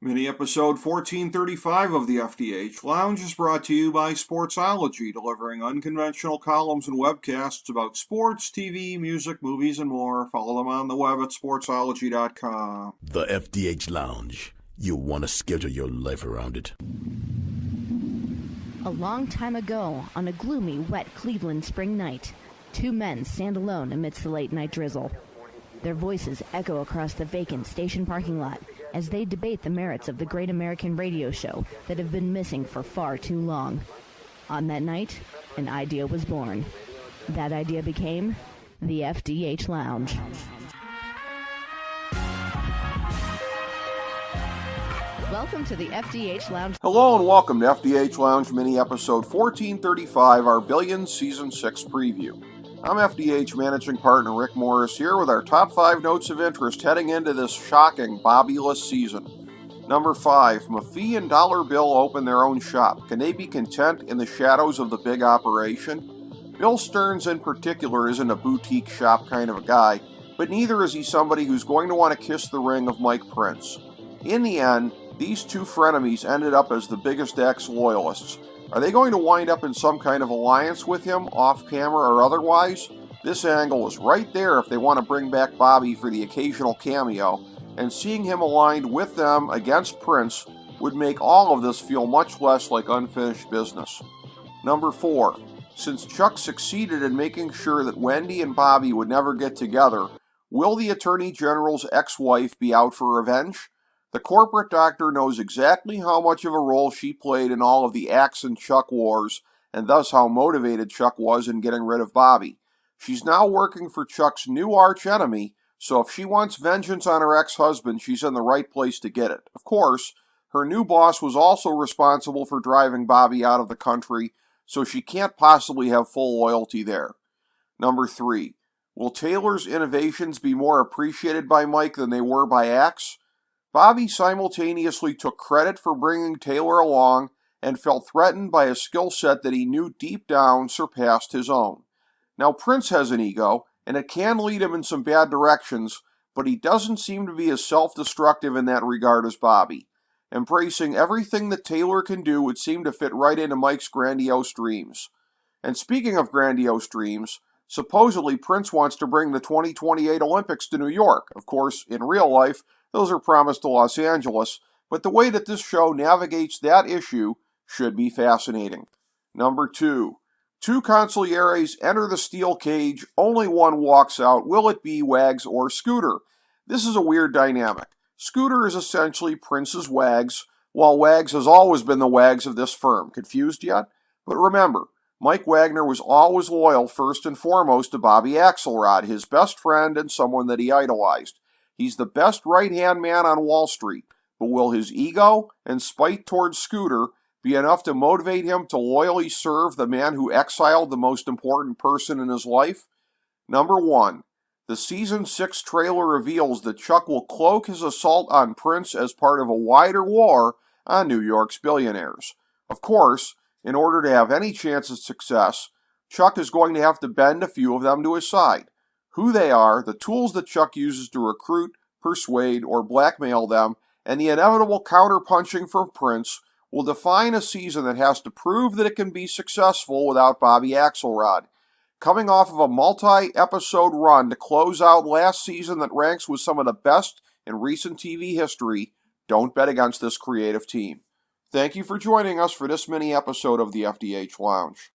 Mini episode 1435 of the FDH Lounge is brought to you by Sportsology, delivering unconventional columns and webcasts about sports, TV, music, movies, and more. Follow them on the web at sportsology.com. The FDH Lounge. You want to schedule your life around it. A long time ago, on a gloomy, wet Cleveland spring night, two men stand alone amidst the late-night drizzle. Their voices echo across the vacant station parking lot as they debate the merits of the great American radio show that have been missing for far too long. On that night, an idea was born. That idea became the FDH Lounge. Welcome to the FDH Lounge. Hello and welcome to FDH Lounge mini episode 1435, our Billions Season 6 preview. I'm FDH Managing Partner Rick Morris here with our top 5 notes of interest heading into this shocking Bobby-less season. Number 5, Maffei and Dollar Bill open their own shop. Can they be content in the shadows of the big operation? Bill Stearns in particular isn't a boutique shop kind of a guy, but neither is he somebody who's going to want to kiss the ring of Mike Prince. In the end, these two frenemies ended up as the biggest ex-loyalists. Are they going to wind up in some kind of alliance with him, off-camera or otherwise? This angle is right there if they want to bring back Bobby for the occasional cameo, and seeing him aligned with them against Prince would make all of this feel much less like unfinished business. Number 4. Since Chuck succeeded in making sure that Wendy and Bobby would never get together, will the Attorney General's ex-wife be out for revenge? The corporate doctor knows exactly how much of a role she played in all of the Axe and Chuck wars, and thus how motivated Chuck was in getting rid of Bobby. She's now working for Chuck's new arch-enemy, so if she wants vengeance on her ex-husband, she's in the right place to get it. Of course, her new boss was also responsible for driving Bobby out of the country, so she can't possibly have full loyalty there. Number 3. Will Taylor's innovations be more appreciated by Mike than they were by Axe? Bobby simultaneously took credit for bringing Taylor along and felt threatened by a skill set that he knew deep down surpassed his own. Now Prince has an ego, and it can lead him in some bad directions, but he doesn't seem to be as self-destructive in that regard as Bobby. Embracing everything that Taylor can do would seem to fit right into Mike's grandiose dreams. And speaking of grandiose dreams, supposedly Prince wants to bring the 2028 Olympics to New York. Of course, in real life, those are promised to Los Angeles, but the way that this show navigates that issue should be fascinating. Number 2. Two consiglieres enter the steel cage, only one walks out. Will it be Wags or Scooter? This is a weird dynamic. Scooter is essentially Prince's Wags, while Wags has always been the Wags of this firm. Confused yet? But remember, Mike Wagner was always loyal first and foremost to Bobby Axelrod, his best friend and someone that he idolized. He's the best right-hand man on Wall Street, but will his ego and spite towards Scooter be enough to motivate him to loyally serve the man who exiled the most important person in his life? Number 1. The Season 6 trailer reveals that Chuck will cloak his assault on Prince as part of a wider war on New York's billionaires. Of course, in order to have any chance of success, Chuck is going to have to bend a few of them to his side. Who they are, the tools that Chuck uses to recruit, persuade, or blackmail them, and the inevitable counterpunching from Prince will define a season that has to prove that it can be successful without Bobby Axelrod. Coming off of a multi-episode run to close out last season that ranks with some of the best in recent TV history, don't bet against this creative team. Thank you for joining us for this mini episode of the FDH Lounge.